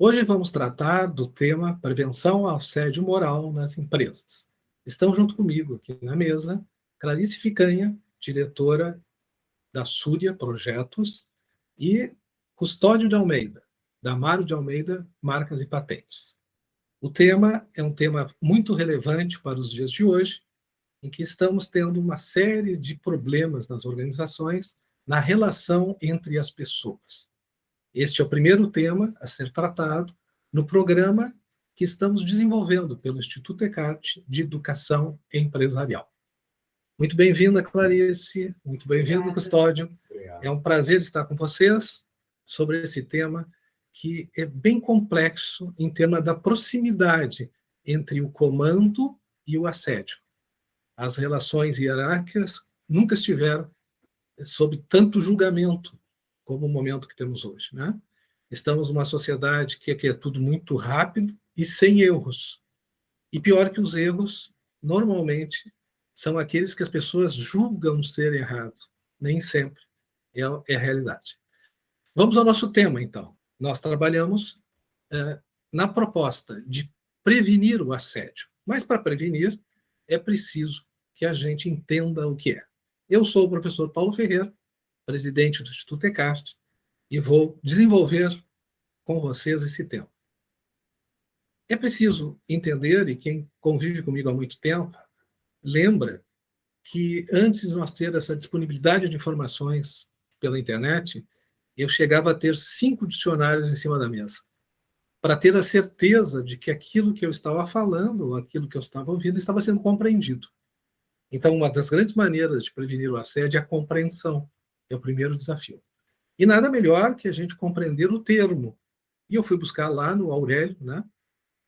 Hoje vamos tratar do tema prevenção ao assédio moral nas empresas. Estão junto comigo aqui na mesa Clarice Ficanha, diretora da Súria Projetos, e Custódio de Almeida, da Amaro de Almeida Marcas e Patentes. O tema é um tema muito relevante para os dias de hoje, em que estamos tendo uma série de problemas nas organizações na relação entre as pessoas. Este é o primeiro tema a ser tratado no programa que estamos desenvolvendo pelo Instituto Ecarte de Educação Empresarial. Muito bem-vinda, Clarice, muito bem-vindo, Custódio. Obrigado. É um prazer estar com vocês sobre esse tema que é bem complexo em termos da proximidade entre o comando e o assédio. As relações hierárquicas nunca estiveram sob tanto julgamento como o momento que temos hoje, né? Estamos numa sociedade que é tudo muito rápido e sem erros. E pior que os erros, normalmente, são aqueles que as pessoas julgam ser errados. Nem sempre é a realidade. Vamos ao nosso tema, então. Nós trabalhamos na proposta de prevenir o assédio. Mas, para prevenir, é preciso que a gente entenda o que é. Eu sou o professor Paulo Ferreira, presidente do Instituto Ecarte, e vou desenvolver com vocês esse tema. É preciso entender, e quem convive comigo há muito tempo, lembra que antes de nós ter essa disponibilidade de informações pela internet, eu chegava a ter 5 dicionários em cima da mesa, para ter a certeza de que aquilo que eu estava falando, ou aquilo que eu estava ouvindo, estava sendo compreendido. Então, uma das grandes maneiras de prevenir o assédio é a compreensão. É o primeiro desafio. E nada melhor que a gente compreender o termo. E eu fui buscar lá no Aurélio, né,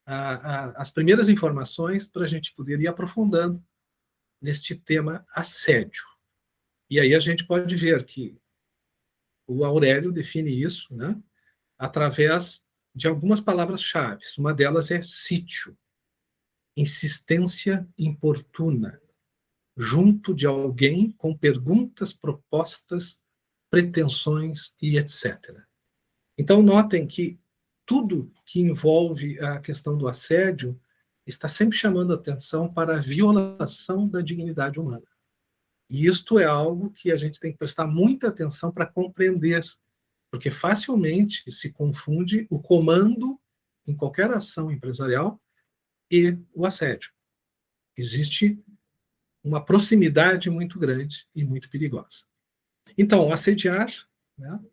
as primeiras informações para a gente poder ir aprofundando neste tema assédio. E aí a gente pode ver que o Aurélio define isso, né, através de algumas palavras-chave. Uma delas é sítio, insistência importuna, junto de alguém com perguntas, propostas, pretensões e etc. Então, notem que tudo que envolve a questão do assédio está sempre chamando a atenção para a violação da dignidade humana. E isto é algo que a gente tem que prestar muita atenção para compreender, porque facilmente se confunde o comando em qualquer ação empresarial e o assédio. Existe uma proximidade muito grande e muito perigosa. Então, assediar, né,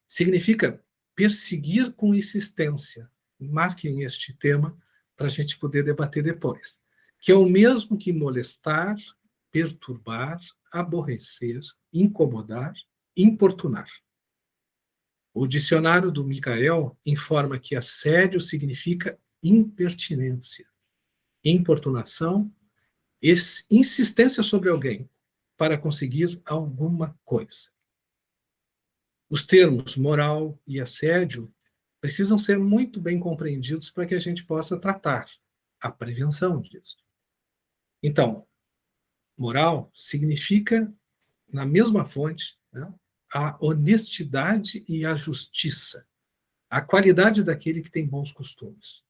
significa perseguir com insistência. Marquem este tema para a gente poder debater depois. Que é o mesmo que molestar, perturbar, aborrecer, incomodar, importunar. O dicionário do Michael informa que assédio significa impertinência, importunação, insistência sobre alguém para conseguir alguma coisa. Os termos moral e assédio precisam ser muito bem compreendidos para que a gente possa tratar a prevenção disso. Então, moral significa, na mesma fonte, né, a honestidade e a justiça, a qualidade daquele que tem bons costumes.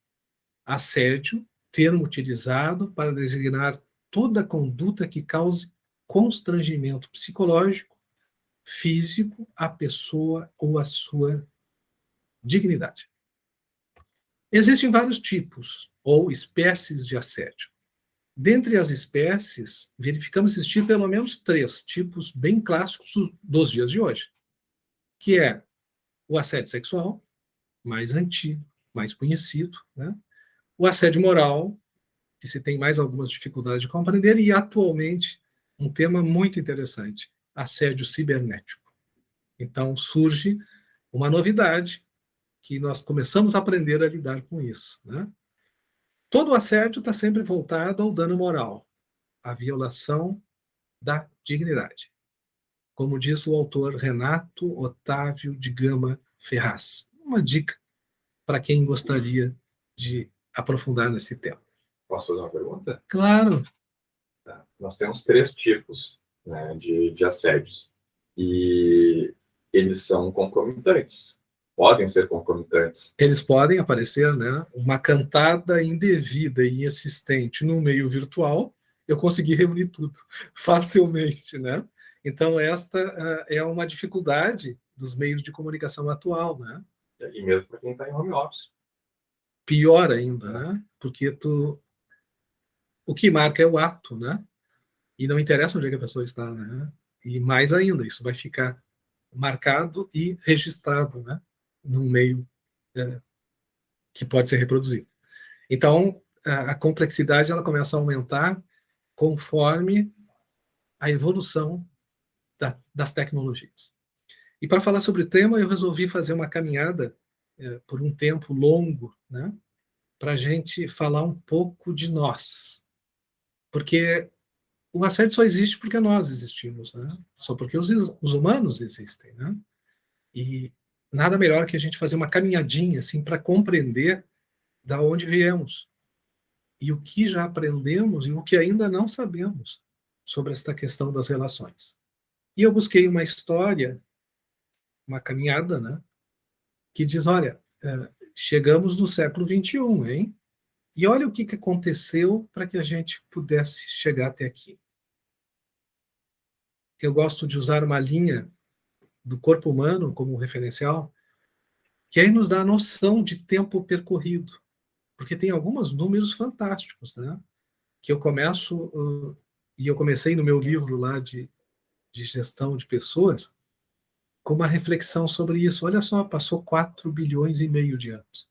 Assédio, termo utilizado para designar toda conduta que cause constrangimento psicológico, físico à pessoa ou à sua dignidade. Existem vários tipos ou espécies de assédio. Dentre as espécies, verificamos existir pelo menos 3 tipos bem clássicos dos dias de hoje, que é o assédio sexual, mais antigo, mais conhecido, né? O assédio moral, que se tem mais algumas dificuldades de compreender, e atualmente um tema muito interessante, assédio cibernético. Então surge uma novidade que nós começamos a aprender a lidar com isso, né? Todo assédio está sempre voltado ao dano moral, à violação da dignidade. Como diz o autor Renato Otávio de Gama Ferraz. Uma dica para quem gostaria de aprofundar nesse tema. Posso fazer uma pergunta? Claro. Tá. Nós temos 3 tipos, né, de assédios. E eles são concomitantes podem ser concomitantes. Eles podem aparecer, né? Uma cantada indevida e insistente no meio virtual, eu consegui reunir tudo facilmente, né? Então, esta é uma dificuldade dos meios de comunicação atual, né? E mesmo para quem está em home office. Pior ainda, né? Porque o que marca é o ato, né? E não interessa onde é que a pessoa está, né? E mais ainda, isso vai ficar marcado e registrado, né? Num meio que pode ser reproduzido. Então, a complexidade ela começa a aumentar conforme a evolução das tecnologias. E para falar sobre o tema, eu resolvi fazer uma caminhada por um tempo longo, né? Para a gente falar um pouco de nós. Porque o assédio só existe porque nós existimos, né? Só porque os humanos existem, né? E nada melhor que a gente fazer uma caminhadinha assim para compreender da onde viemos e o que já aprendemos e o que ainda não sabemos sobre esta questão das relações. E eu busquei uma história, uma caminhada, né? Que diz, olha, chegamos no século XXI, hein? E olha o que aconteceu para que a gente pudesse chegar até aqui. Eu gosto de usar uma linha do corpo humano como referencial, que aí nos dá a noção de tempo percorrido, porque tem alguns números fantásticos, né? Que eu começo, e eu comecei no meu livro lá de gestão de pessoas, com uma reflexão sobre isso. Olha só, passou 4 bilhões e meio de anos.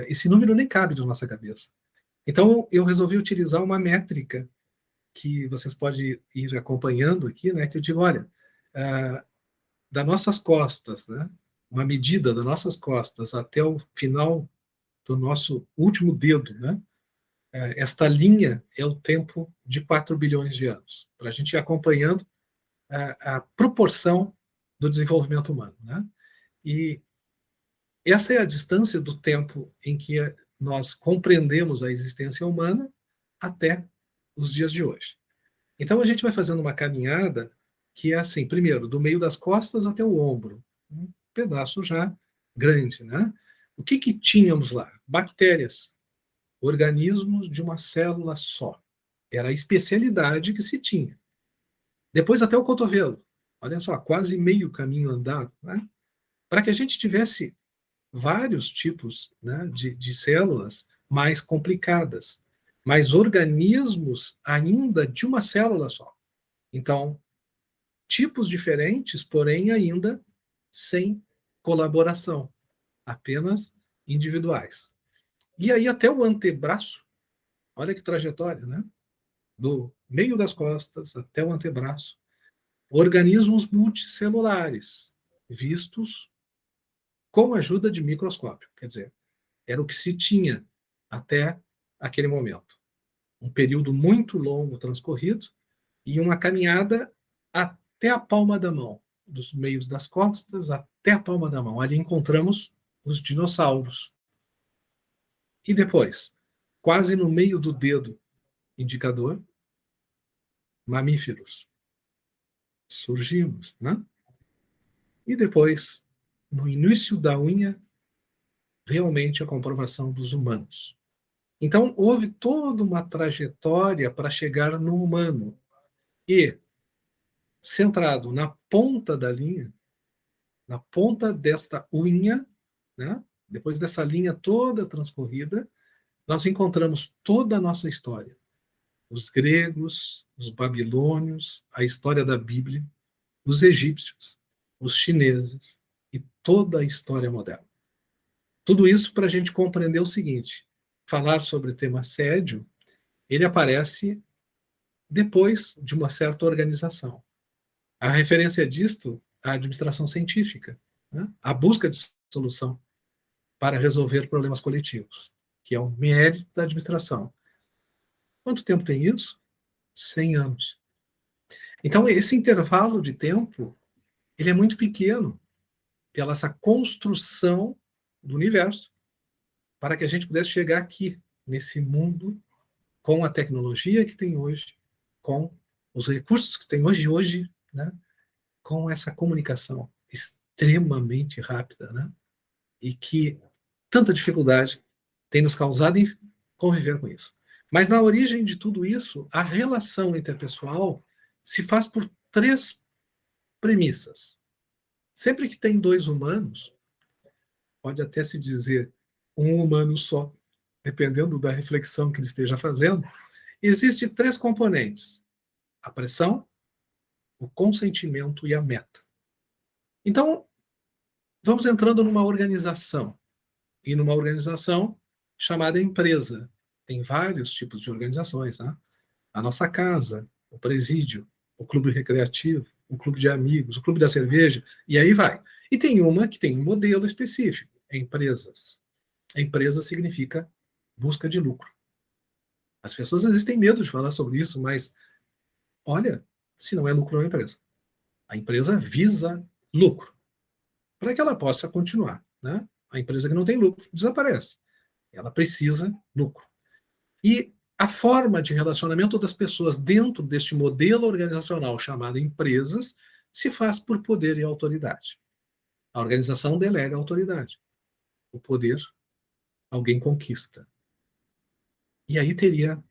Esse número nem cabe na nossa cabeça. Então, eu resolvi utilizar uma métrica que vocês podem ir acompanhando aqui, né? Que eu digo, olha, das nossas costas, né? Uma medida das nossas costas até o final do nosso último dedo, né? Esta linha é o tempo de 4 bilhões de anos, para a gente ir acompanhando a proporção do desenvolvimento humano, né? E essa é a distância do tempo em que nós compreendemos a existência humana até os dias de hoje. Então a gente vai fazendo uma caminhada que é assim, primeiro, do meio das costas até o ombro, um pedaço já grande, né? O que tínhamos lá? Bactérias, organismos de uma célula só. Era a especialidade que se tinha. Depois até o cotovelo. Olha só, quase meio caminho andado, né? Para que a gente tivesse vários tipos, né, de células mais complicadas, mas organismos ainda de uma célula só. Então, tipos diferentes, porém ainda sem colaboração, apenas individuais. E aí até o antebraço, olha que trajetória, né? Do meio das costas até o antebraço, organismos multicelulares, vistos com a ajuda de microscópio. Quer dizer, era o que se tinha até aquele momento. Um período muito longo transcorrido e uma caminhada até a palma da mão, dos meios das costas até a palma da mão. Ali encontramos os dinossauros. E depois, quase no meio do dedo indicador, mamíferos. Surgimos, né? E depois, no início da unha, realmente a comprovação dos humanos. Então, houve toda uma trajetória para chegar no humano. E, centrado na ponta da linha, na ponta desta unha, né? Depois dessa linha toda transcorrida, nós encontramos toda a nossa história. Os gregos, os babilônios, a história da Bíblia, os egípcios, os chineses e toda a história moderna. Tudo isso para a gente compreender o seguinte: falar sobre o tema assédio, ele aparece depois de uma certa organização. A referência disto é a administração científica, né? A busca de solução para resolver problemas coletivos, que é o mérito da administração. Quanto tempo tem isso? 100 anos. Então, esse intervalo de tempo, ele é muito pequeno pela essa construção do universo, para que a gente pudesse chegar aqui, nesse mundo, com a tecnologia que tem hoje, com os recursos que tem hoje, né? Com essa comunicação extremamente rápida, né? e que tanta dificuldade tem nos causado em conviver com isso. Mas na origem de tudo isso, a relação interpessoal se faz por 3 premissas. Sempre que tem 2 humanos, pode até se dizer um humano só, dependendo da reflexão que ele esteja fazendo, existem 3 componentes: a pressão, o consentimento e a meta. Então, vamos entrando numa organização, e numa organização chamada empresa. Tem vários tipos de organizações, né? A nossa casa, o presídio, o clube recreativo, o clube de amigos, o clube da cerveja, e aí vai. E tem uma que tem um modelo específico, empresas. Empresa significa busca de lucro. As pessoas às vezes têm medo de falar sobre isso, mas olha, se não é lucro, não é empresa. A empresa visa lucro, para que ela possa continuar, né? A empresa que não tem lucro desaparece. Ela precisa lucro. E a forma de relacionamento das pessoas dentro deste modelo organizacional chamado empresas se faz por poder e autoridade. A organização delega a autoridade. O poder, alguém conquista. E aí teria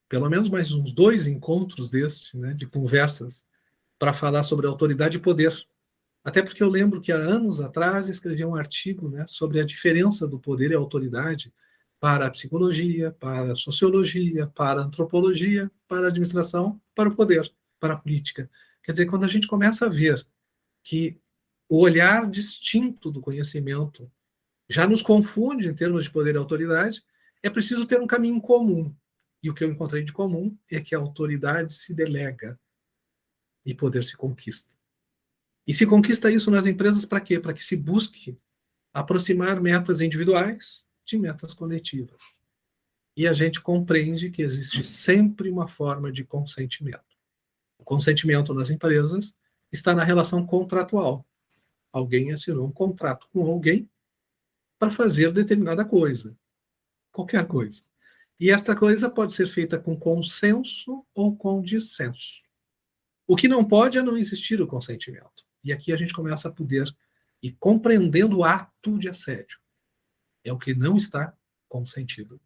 pelo menos mais uns 2 encontros desses, né, de conversas, para falar sobre autoridade e poder. Até porque eu lembro que há anos atrás escrevi um artigo, né, sobre a diferença do poder e autoridade para a psicologia, para a sociologia, para a antropologia, para a administração, para o poder, para a política. Quer dizer, quando a gente começa a ver que o olhar distinto do conhecimento já nos confunde em termos de poder e autoridade, é preciso ter um caminho comum. E o que eu encontrei de comum é que a autoridade se delega e poder se conquista. E se conquista isso nas empresas para quê? Para que se busque aproximar metas individuais de metas coletivas. E a gente compreende que existe sempre uma forma de consentimento. O consentimento nas empresas está na relação contratual. Alguém assinou um contrato com alguém para fazer determinada coisa. Qualquer coisa. E esta coisa pode ser feita com consenso ou com dissenso. O que não pode é não existir o consentimento. E aqui a gente começa a poder ir compreendendo o ato de assédio. É o que não está consentido.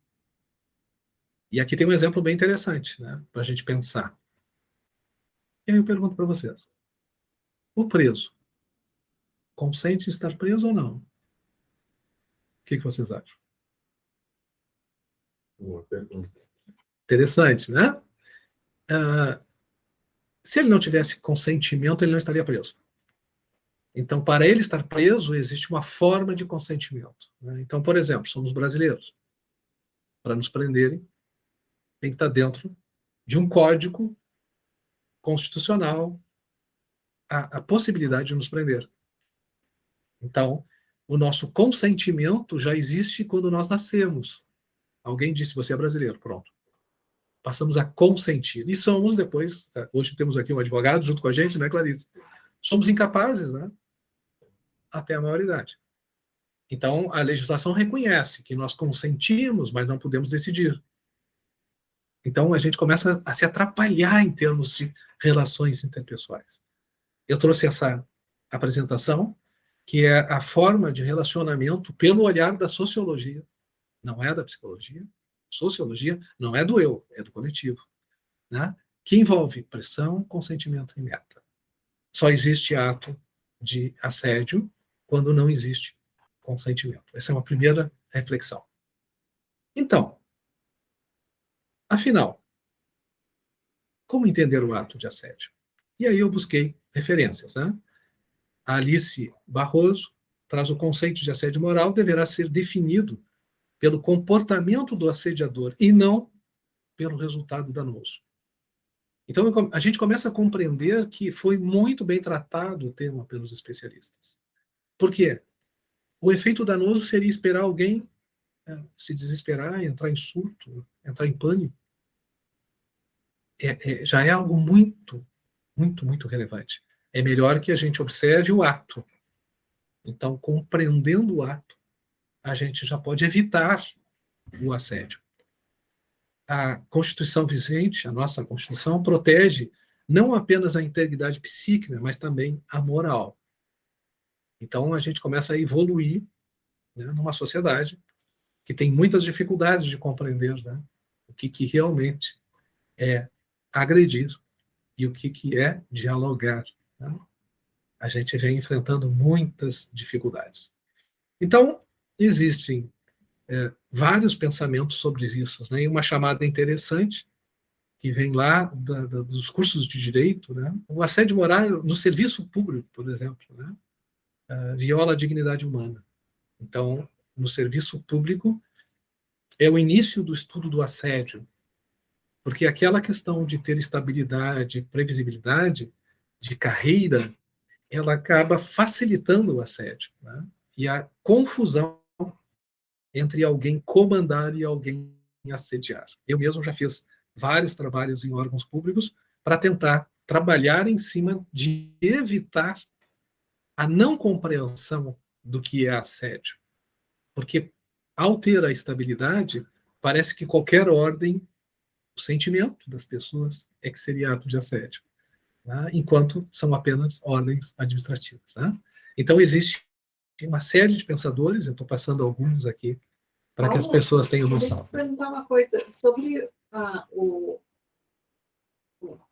E aqui tem um exemplo bem interessante, né, para a gente pensar. E aí eu pergunto para vocês: o preso consente em estar preso ou não? O que vocês acham? Boa pergunta. Interessante, né? Se ele não tivesse consentimento, ele não estaria preso. Então, para ele estar preso, existe uma forma de consentimento, né? Então, por exemplo, somos brasileiros. Para nos prenderem, tem que estar dentro de um código constitucional a possibilidade de nos prender. Então, o nosso consentimento já existe quando nós nascemos. Alguém disse, você é brasileiro, pronto. Passamos a consentir. E somos depois, hoje temos aqui um advogado junto com a gente, né, Clarice? Somos incapazes, né? Até a maioridade. Então, a legislação reconhece que nós consentimos, mas não podemos decidir. Então, a gente começa a se atrapalhar em termos de relações interpessoais. Eu trouxe essa apresentação, que é a forma de relacionamento pelo olhar da sociologia, não é da psicologia. Sociologia não é do eu, é do coletivo, né? Que envolve pressão, consentimento e meta. Só existe ato de assédio quando não existe consentimento. Essa é uma primeira reflexão. Então, afinal, como entender o ato de assédio? E aí eu busquei referências, né? A Alice Barroso traz o conceito de assédio moral deverá ser definido pelo comportamento do assediador e não pelo resultado danoso. Então, a gente começa a compreender que foi muito bem tratado o tema pelos especialistas. Por quê? O efeito danoso seria esperar alguém se desesperar, entrar em surto, entrar em pânico. Já é algo muito, muito, muito relevante. É melhor que a gente observe o ato. Então, compreendendo o ato, a gente já pode evitar o assédio. A Constituição vigente, a nossa Constituição, protege não apenas a integridade psíquica, mas também a moral. Então, a gente começa a evoluir né, numa sociedade que tem muitas dificuldades de compreender, né, o que realmente é agredir e o que é dialogar, né? A gente vem enfrentando muitas dificuldades. Então, existem vários pensamentos sobre isso, né? E uma chamada interessante que vem lá dos cursos de direito, né? O assédio moral no serviço público, por exemplo, né? Viola a dignidade humana. Então, no serviço público é o início do estudo do assédio, porque aquela questão de ter estabilidade, previsibilidade de carreira, ela acaba facilitando o assédio, né? E a confusão entre alguém comandar e alguém assediar. Eu mesmo já fiz vários trabalhos em órgãos públicos para tentar trabalhar em cima de evitar a não compreensão do que é assédio. Porque, ao ter a estabilidade, parece que qualquer ordem, o sentimento das pessoas é que seria ato de assédio, né? Enquanto são apenas ordens administrativas, né? Então, existe uma série de pensadores, eu estou passando alguns aqui, para que as pessoas tenham noção. Deixa eu perguntar uma coisa sobre o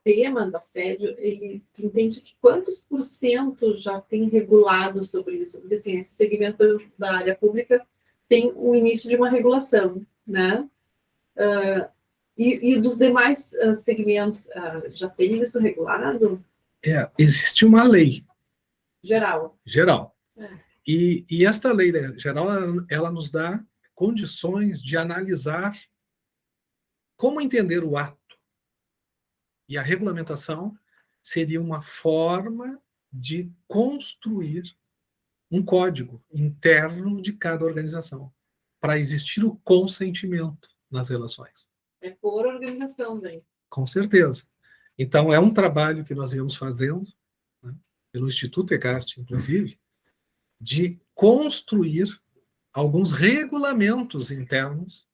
tema do assédio. Ele entende que quantos % já tem regulado sobre isso? Porque, assim, esse segmento da área pública tem o início de uma regulação, né? E dos demais segmentos, já tem isso regulado? Existe uma lei Geral. E esta lei, né, geral, ela nos dá condições de analisar como entender o ato. E a regulamentação seria uma forma de construir um código interno de cada organização, para existir o consentimento nas relações. É por organização, daí. Com certeza. Então, é um trabalho que nós íamos fazendo, né, pelo Instituto Ecarte, inclusive, de construir alguns regulamentos internos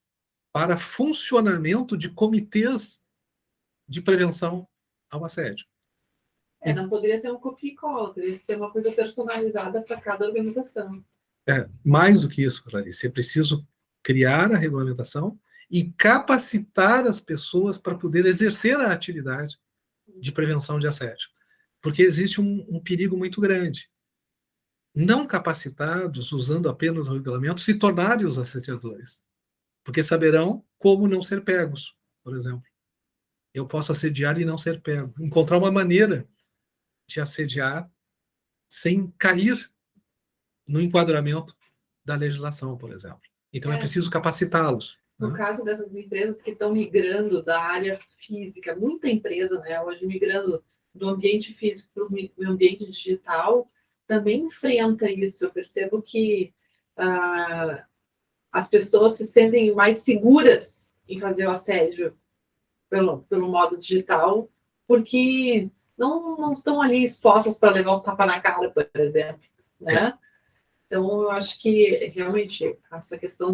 para funcionamento de comitês de prevenção ao assédio. Não poderia ser um copia e cola, teria que ser uma coisa personalizada para cada organização. Mais do que isso, Clarice, é preciso criar a regulamentação e capacitar as pessoas para poder exercer a atividade de prevenção de assédio. Porque existe um perigo muito grande. Não capacitados, usando apenas o regulamento, se tornarem os assediadores. Porque saberão como não ser pegos, por exemplo. Eu posso assediar e não ser pego. Encontrar uma maneira de assediar sem cair no enquadramento da legislação, por exemplo. Então, é preciso capacitá-los. No caso dessas empresas que estão migrando da área física, muita empresa, né, hoje migrando do ambiente físico para o ambiente digital, também enfrenta isso. Eu percebo que as pessoas se sentem mais seguras em fazer o assédio pelo modo digital, porque não estão ali expostas para levar um tapa na cara, por exemplo, né? Então, eu acho que realmente essa questão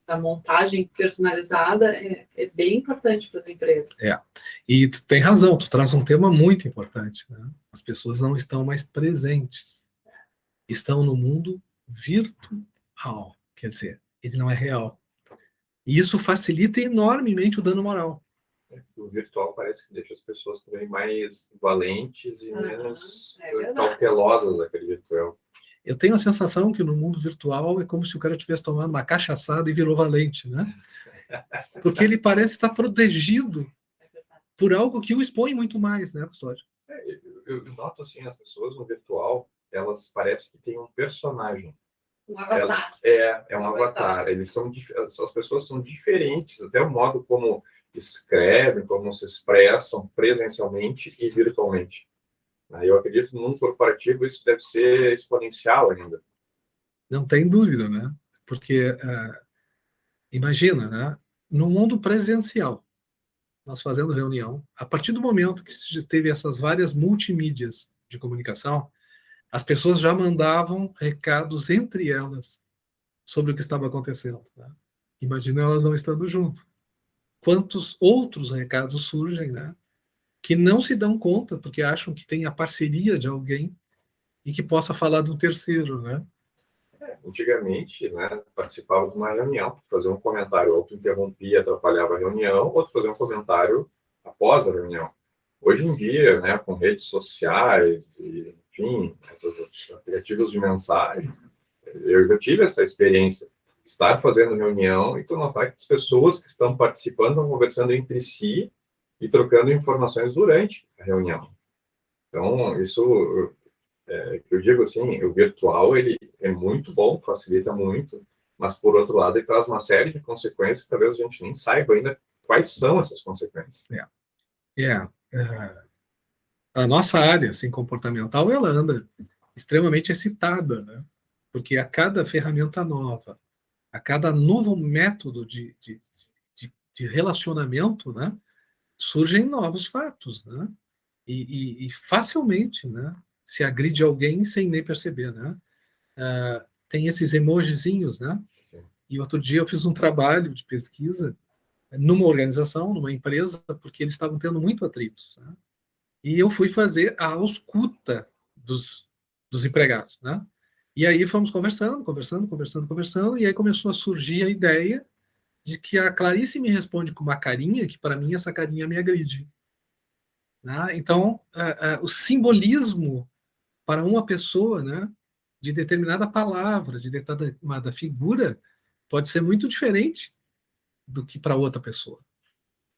da montagem personalizada é bem importante para as empresas. E tu tem razão, tu traz um tema muito importante, né? As pessoas não estão mais presentes. Estão no mundo virtual, quer dizer, ele não é real. E isso facilita enormemente o dano moral. O virtual parece que deixa as pessoas também mais valentes e menos cautelosas, acredito eu. Eu tenho a sensação que no mundo virtual é como se o cara tivesse tomado uma cachaçada e virou valente, né? Porque ele parece estar protegido por algo que o expõe muito mais, né, Custódio? Eu noto assim, as pessoas no virtual, elas parecem que têm um personagem. Um avatar. É um avatar. As pessoas são diferentes, até o modo como escrevem, como se expressam presencialmente e virtualmente. Eu acredito que no mundo corporativo isso deve ser exponencial ainda. Não tem dúvida, né? Porque, imagina, né? No mundo presencial, nós fazendo reunião, a partir do momento que se teve essas várias multimídias de comunicação, as pessoas já mandavam recados entre elas sobre o que estava acontecendo, né? Imagina elas não estando junto. Quantos outros recados surgem, né? Que não se dão conta, porque acham que tem a parceria de alguém e que possa falar do terceiro, né? antigamente, né, participava de uma reunião, fazer um comentário, outro interrompia, atrapalhava a reunião, outro fazia um comentário após a reunião. Hoje em dia, né, com redes sociais e, enfim, esses aplicativos de mensagem, eu já tive essa experiência, estar fazendo reunião e tu notar que as pessoas que estão participando estão conversando entre si e trocando informações durante a reunião. Então, isso, eu digo assim, o virtual, ele é muito bom, facilita muito, mas, por outro lado, ele traz uma série de consequências que talvez a gente nem saiba ainda quais são essas consequências. A nossa área assim, comportamental, ela anda extremamente excitada, né? Porque a cada ferramenta nova, a cada novo método de relacionamento, né, surgem novos fatos, né? E facilmente, né, se agride alguém sem nem perceber, né? Tem esses emojizinhos, né? Sim. E outro dia eu fiz um trabalho de pesquisa numa organização, numa empresa, porque eles estavam tendo muito atritos, né? E eu fui fazer a ausculta dos empregados, né? E aí fomos conversando, e aí começou a surgir a ideia de que a Clarice me responde com uma carinha, que para mim essa carinha me agride. Né? Então, o simbolismo para uma pessoa, né, de determinada palavra, de determinada figura, pode ser muito diferente do que para outra pessoa.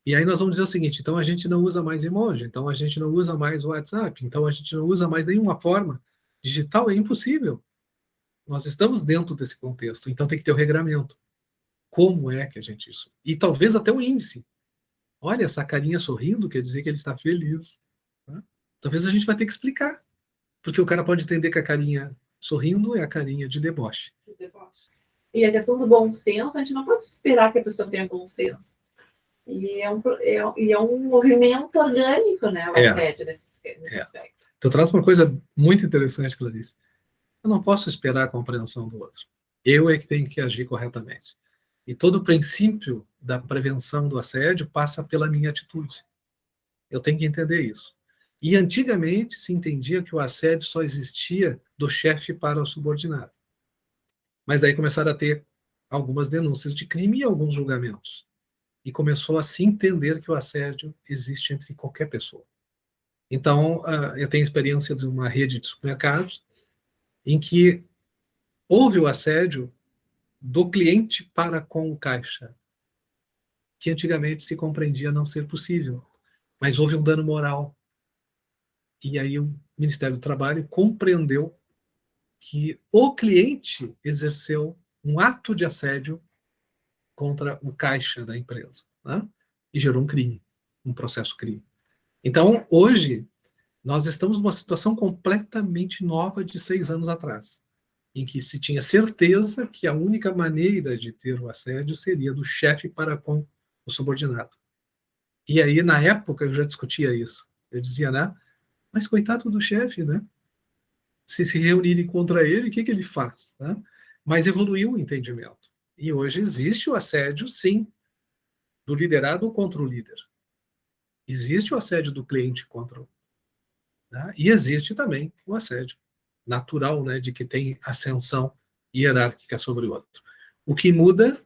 E aí nós vamos dizer o seguinte, então a gente não usa mais emoji, então a gente não usa mais WhatsApp, então a gente não usa mais nenhuma forma digital, é impossível. Nós estamos dentro desse contexto, então tem que ter o regramento. Como é que a gente isso? E talvez até o índice. Olha, essa carinha sorrindo quer dizer que ele está feliz. Né? Talvez a gente vai ter que explicar, porque o cara pode entender que a carinha sorrindo é a carinha de deboche. E a questão do bom senso, a gente não pode esperar que a pessoa tenha bom senso. E é um movimento orgânico, né? O assédio nesse aspecto. Então traz uma coisa muito interessante, Clarice. Eu não posso esperar a compreensão do outro. Eu é que tenho que agir corretamente. E todo o princípio da prevenção do assédio passa pela minha atitude. Eu tenho que entender isso. E antigamente se entendia que o assédio só existia do chefe para o subordinado. Mas daí começaram a ter algumas denúncias de crime e alguns julgamentos. E começou a se entender que o assédio existe entre qualquer pessoa. Então, eu tenho experiência de uma rede de supermercados em que houve o assédio do cliente para com o caixa, que antigamente se compreendia não ser possível, mas houve um dano moral. E aí o Ministério do Trabalho compreendeu que o cliente exerceu um ato de assédio contra o caixa da empresa, né? E gerou um crime, um processo crime. Então, hoje, nós estamos numa situação completamente nova de 6 anos atrás, em que se tinha certeza que a única maneira de ter o assédio seria do chefe para com o subordinado. E aí, na época, eu já discutia isso. Eu dizia, né? Mas coitado do chefe, né? Se reunirem contra ele, o que ele faz? Né? Mas evoluiu o entendimento. E hoje existe o assédio, sim, do liderado contra o líder. Existe o assédio do cliente contra o... Né? E existe também o assédio natural, né, de que tem ascensão hierárquica sobre o outro. O que muda,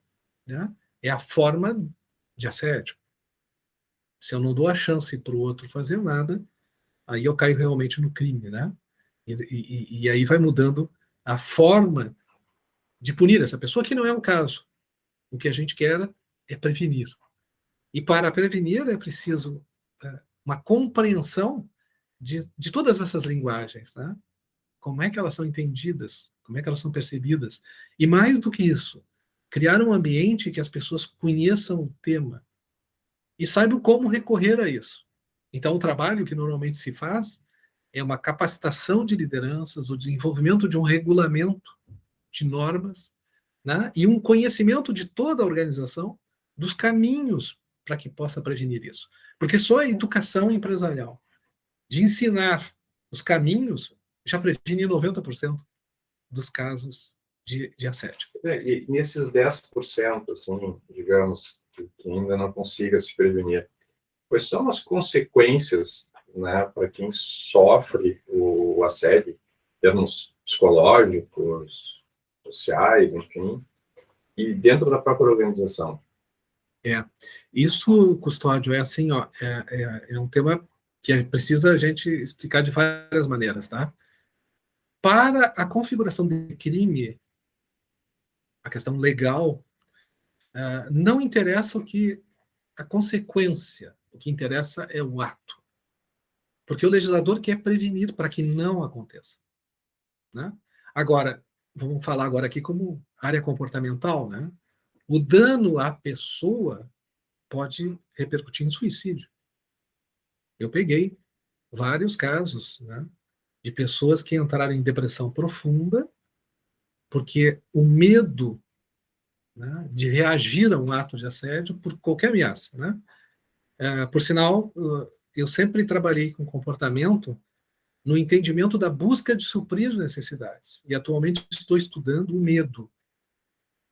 né, é a forma de assédio. Se eu não dou a chance para o outro fazer nada, aí eu caio realmente no crime, né? E aí vai mudando a forma de punir essa pessoa, que não é um caso. O que a gente quer é prevenir. E para prevenir é preciso uma compreensão de todas essas linguagens, né? Como é que elas são entendidas, como é que elas são percebidas. E mais do que isso, criar um ambiente que as pessoas conheçam o tema e saibam como recorrer a isso. Então, o trabalho que normalmente se faz é uma capacitação de lideranças, o desenvolvimento de um regulamento de normas, né? E um conhecimento de toda a organização dos caminhos para que possa prevenir isso. Porque só a educação empresarial, de ensinar os caminhos, já previne 90% dos casos de assédio. E nesses 10%, assim, digamos, que ainda não consiga se prevenir, quais são as consequências, né, para quem sofre o assédio, em termos psicológicos, sociais, enfim, e dentro da própria organização. Isso, Custódio, é assim, ó, é um tema que precisa a gente explicar de várias maneiras, tá? Para a configuração de crime, a questão legal, não interessa a consequência, o que interessa é o ato. Porque o legislador quer prevenir para que não aconteça, né? Agora, vamos falar agora aqui como área comportamental, né? O dano à pessoa pode repercutir em suicídio. Eu peguei vários casos, né, de pessoas que entraram em depressão profunda porque o medo, né, de reagir a um ato de assédio por qualquer ameaça, né? Por sinal, eu sempre trabalhei com comportamento no entendimento da busca de suprir necessidades. E atualmente estou estudando o medo.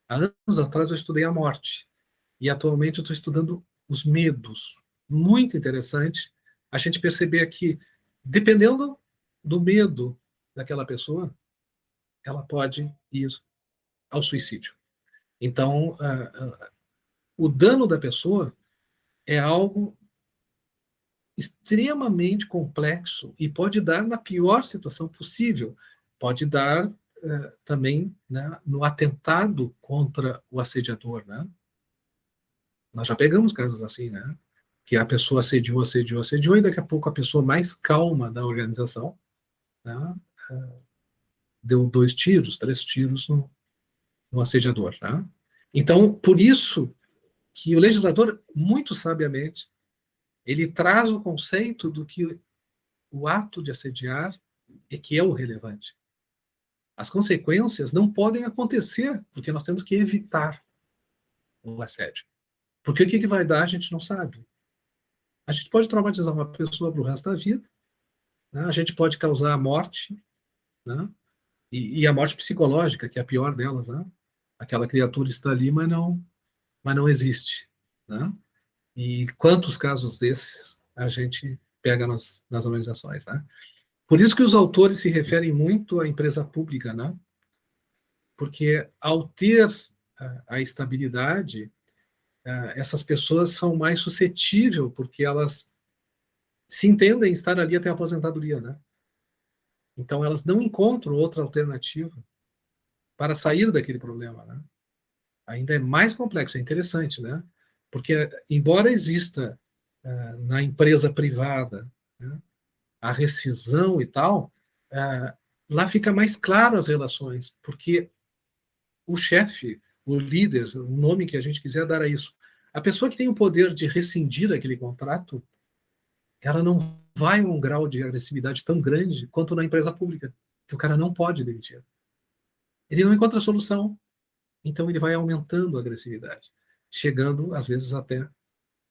Há anos atrás eu estudei a morte. E atualmente eu estou estudando os medos. Muito interessante a gente perceber que, dependendo do medo daquela pessoa, ela pode ir ao suicídio. Então, o dano da pessoa é algo extremamente complexo e pode dar na pior situação possível. Pode dar também, né, no atentado contra o assediador, né? Nós já pegamos casos assim, né? Que a pessoa assediou, e daqui a pouco a pessoa mais calma da organização, né, deu 2 tiros, 3 tiros no assediador, né? Então, por isso que o legislador, muito sabiamente, ele traz o conceito do que o ato de assediar é que é o relevante. As consequências não podem acontecer, porque nós temos que evitar o assédio. Porque o que vai dar, a gente não sabe. A gente pode traumatizar uma pessoa para o resto da vida, né? A gente pode causar a morte, né? E a morte psicológica, que é a pior delas, né? Aquela criatura está ali, mas não existe, né? E quantos casos desses a gente pega nas organizações, né? Por isso que os autores se referem muito à empresa pública, né? Porque ao ter a estabilidade, essas pessoas são mais suscetíveis, porque elas se entendem estar ali até a aposentadoria, né? Então elas não encontram outra alternativa para sair daquele problema, né? Ainda é mais complexo, é interessante, né? Porque embora exista na empresa privada, né, a rescisão e tal, lá fica mais claro as relações, porque o chefe, o líder, o nome que a gente quiser dar a isso, a pessoa que tem o poder de rescindir aquele contrato, ela não vai a um grau de agressividade tão grande quanto na empresa pública, que o cara não pode demitir. Ele não encontra solução, então ele vai aumentando a agressividade, chegando, às vezes, até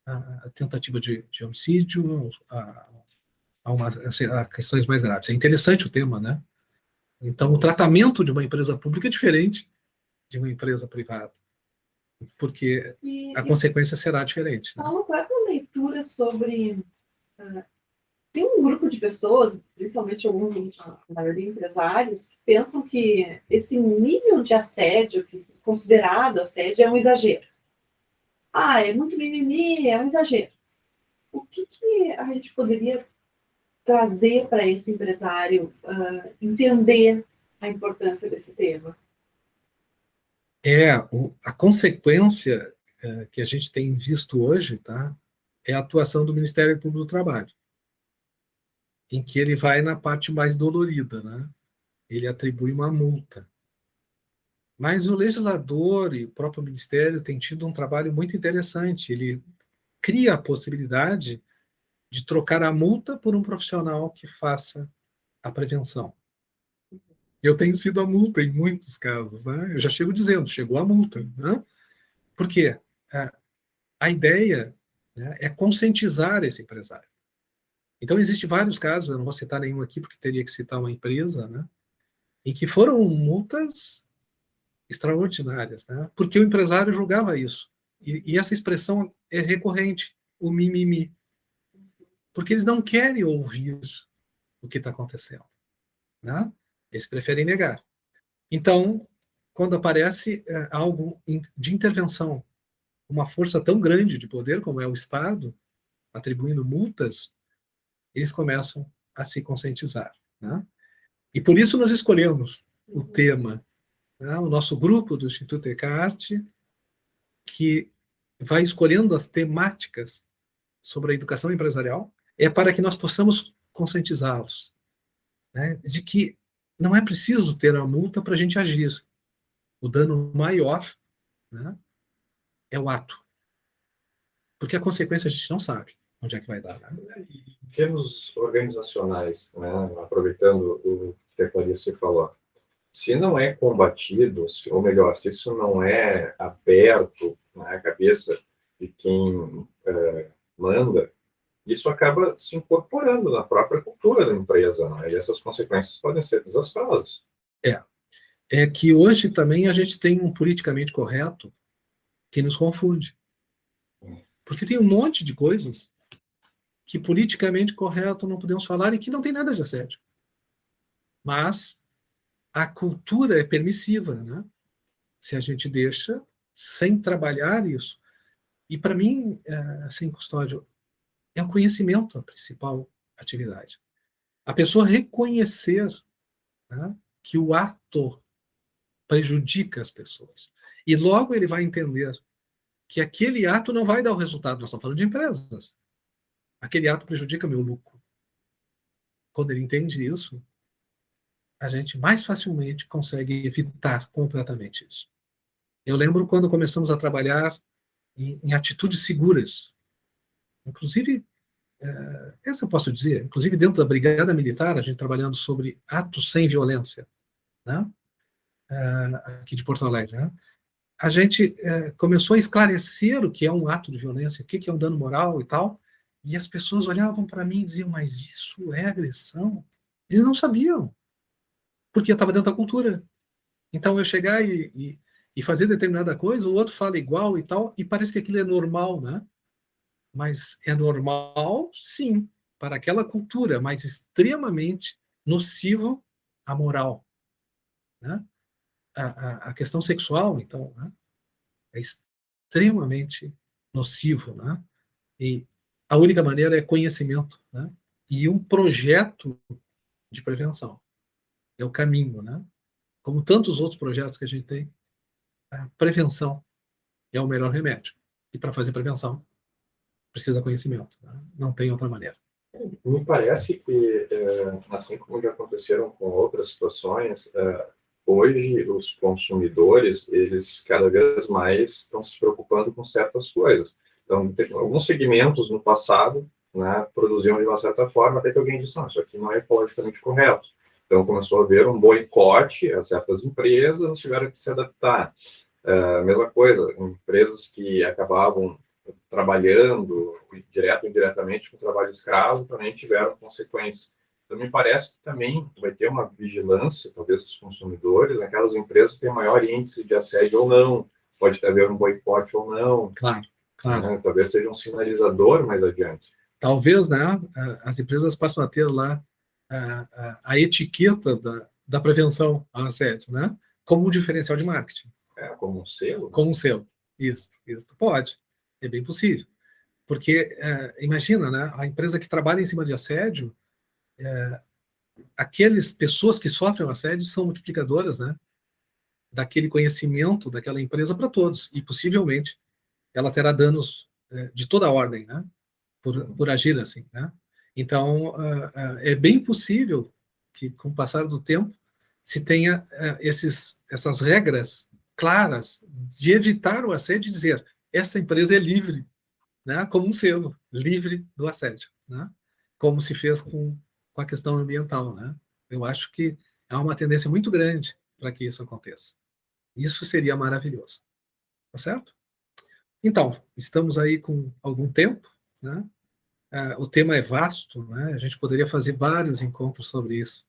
a tentativa de homicídio, a questões mais graves. É interessante o tema, né? Então, o tratamento de uma empresa pública é diferente de uma empresa privada, porque a consequência será diferente. Né? Paulo, qual é a tua leitura sobre... tem um grupo de pessoas, principalmente alguns, a maioria empresários, que pensam que esse nível de assédio, que é considerado assédio, é um exagero. É muito mimimi, é um exagero. O que a gente poderia trazer para esse empresário entender a importância desse tema? A consequência que a gente tem visto hoje, tá, é a atuação do Ministério Público do Trabalho, em que ele vai na parte mais dolorida, né? Ele atribui uma multa. Mas o legislador e o próprio Ministério têm tido um trabalho muito interessante. Ele cria a possibilidade de trocar a multa por um profissional que faça a prevenção. Eu tenho sido a multa em muitos casos, né? Eu já chego dizendo, chegou a multa, né? Por quê? A ideia, né, é conscientizar esse empresário. Então, existem vários casos, eu não vou citar nenhum aqui, porque teria que citar uma empresa, né, em que foram multas extraordinárias, né, porque o empresário julgava isso. E essa expressão é recorrente, o mimimi. Porque eles não querem ouvir o que está acontecendo. Né? Eles preferem negar. Então, quando aparece algo de intervenção, uma força tão grande de poder como é o Estado, atribuindo multas, eles começam a se conscientizar, né? E por isso nós escolhemos o tema, né? O nosso grupo do Instituto Ecarte, que vai escolhendo as temáticas sobre a educação empresarial, é para que nós possamos conscientizá-los, né, de que não é preciso ter a multa para a gente agir. O dano maior, né, é o ato. Porque a consequência a gente não sabe onde é que vai dar. Né? Em termos organizacionais, né, aproveitando o que a Clarice falou, se não é combatido, ou melhor, se isso não é aberto na cabeça de quem manda, isso acaba se incorporando na própria cultura da empresa, né? E essas consequências podem ser desastrosas. É que hoje também a gente tem um politicamente correto que nos confunde. Porque tem um monte de coisas que politicamente correto não podemos falar e que não tem nada de assédio. Mas a cultura é permissiva, né? Se a gente deixa sem trabalhar isso. E para mim, assim, Custódio, é o conhecimento a principal atividade. A pessoa reconhecer, né, que o ato prejudica as pessoas. E logo ele vai entender que aquele ato não vai dar o resultado. Nós estamos falando de empresas. Aquele ato prejudica meu lucro. Quando ele entende isso, a gente mais facilmente consegue evitar completamente isso. Eu lembro quando começamos a trabalhar em atitudes seguras. Inclusive, essa eu posso dizer, inclusive dentro da Brigada Militar, a gente trabalhando sobre atos sem violência, né? Aqui de Porto Alegre, né? A gente começou a esclarecer o que é um ato de violência, o que é um dano moral e tal, e as pessoas olhavam para mim e diziam, mas isso é agressão? Eles não sabiam, porque estava dentro da cultura. Então, eu chegar e fazer determinada coisa, o outro fala igual e tal, e parece que aquilo é normal, né? Mas é normal, sim, para aquela cultura, mas extremamente nocivo à moral, né? A questão sexual, então, né, é extremamente nocivo, né? E a única maneira é conhecimento, né? E um projeto de prevenção. É o caminho, né? Como tantos outros projetos que a gente tem, a prevenção é o melhor remédio. E para fazer prevenção, precisa conhecimento, né? Não tem outra maneira. Me parece que, assim como já aconteceram com outras situações, hoje os consumidores, eles cada vez mais estão se preocupando com certas coisas. Então, alguns segmentos no passado, né, produziam de uma certa forma, até que alguém disse, não, isso aqui não é ecologicamente correto. Então, começou a haver um boicote a certas empresas, tiveram que se adaptar. Mesma coisa, empresas que acabavam trabalhando direto ou indiretamente com trabalho escravo também tiveram consequências. Então, me parece que também vai ter uma vigilância, talvez, dos consumidores, naquelas empresas que têm maior índice de assédio ou não, pode haver um boicote ou não. Claro, claro. Né? Talvez seja um sinalizador mais adiante. Talvez, né, as empresas passam a ter lá a etiqueta da prevenção ao assédio, né, como um diferencial de marketing. Como um selo? Como um selo. Isso. Pode. É bem possível. Porque, imagina, né, a empresa que trabalha em cima de assédio, aquelas pessoas que sofrem o assédio são multiplicadoras, né, daquele conhecimento daquela empresa para todos. E, possivelmente, ela terá danos de toda a ordem, né, por agir assim, né? Então, é bem possível que, com o passar do tempo, se tenha essas regras claras de evitar o assédio e dizer essa empresa é livre, né? Como um selo, livre do assédio, né? Como se fez com a questão ambiental, né? Eu acho que há uma tendência muito grande para que isso aconteça. Isso seria maravilhoso. Tá certo? Então, estamos aí com algum tempo, né? O tema é vasto, né? A gente poderia fazer vários encontros sobre isso,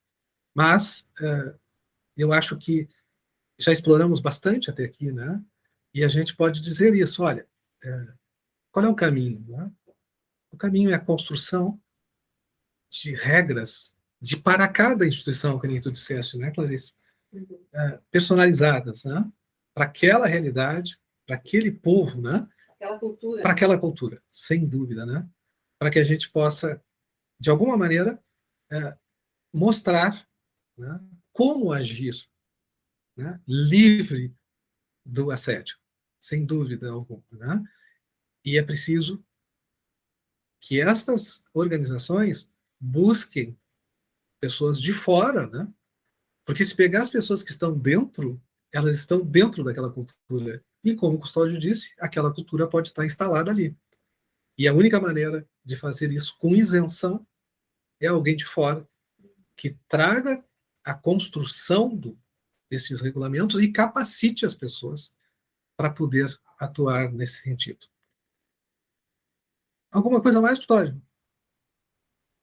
mas eu acho que já exploramos bastante até aqui, né? E a gente pode dizer isso, olha, qual é o caminho? Né? O caminho é a construção de regras para cada instituição, que nem tu disseste, né, Clarice? personalizadas, né? Para aquela realidade, para aquele povo, né? Aquela cultura. Para aquela cultura, sem dúvida, né? Para que a gente possa, de alguma maneira, mostrar, né, como agir, né, livre do assédio, sem dúvida alguma, né? E é preciso que estas organizações busquem pessoas de fora, né? Porque se pegar as pessoas que estão dentro, elas estão dentro daquela cultura. E como o Custódio disse, aquela cultura pode estar instalada ali. E a única maneira de fazer isso com isenção é alguém de fora que traga a construção desses regulamentos e capacite as pessoas para poder atuar nesse sentido. Alguma coisa mais, Custódio?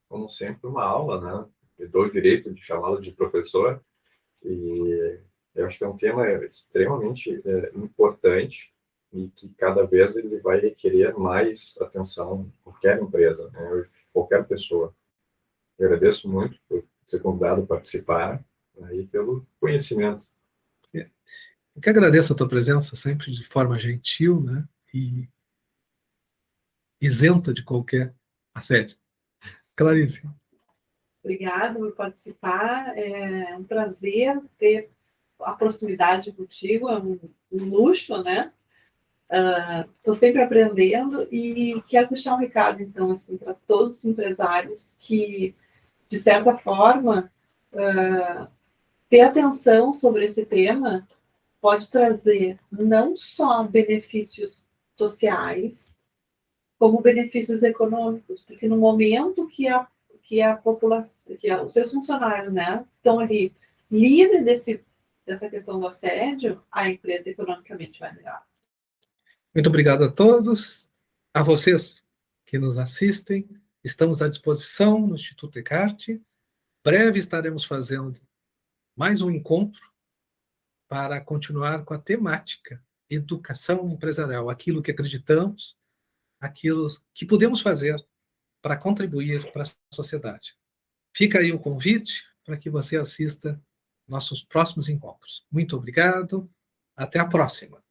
Como sempre, uma aula, né? Eu dou o direito de chamá-lo de professor, e eu acho que é um tema extremamente importante e que cada vez ele vai requerer mais atenção, qualquer empresa, né? Qualquer pessoa. Eu agradeço muito por ser convidado a participar, né, e pelo conhecimento. Eu que agradeço a tua presença, sempre de forma gentil, né? E isenta de qualquer assédio. Clarice. Obrigada por participar. É um prazer ter a proximidade contigo, é um luxo, né? Estou sempre aprendendo e quero deixar um recado, então, assim, para todos os empresários que, de certa forma, ter atenção sobre esse tema pode trazer não só benefícios sociais, como benefícios econômicos, porque no momento que a população, os seus funcionários, né, estão ali livres dessa questão do assédio, a empresa economicamente vai melhorar. Muito obrigado a todos, a vocês que nos assistem. Estamos à disposição no Instituto Descartes. Breve estaremos fazendo mais um encontro para continuar com a temática educação empresarial, aquilo que acreditamos, aquilo que podemos fazer para contribuir para a sociedade. Fica aí o convite para que você assista nossos próximos encontros. Muito obrigado, até a próxima.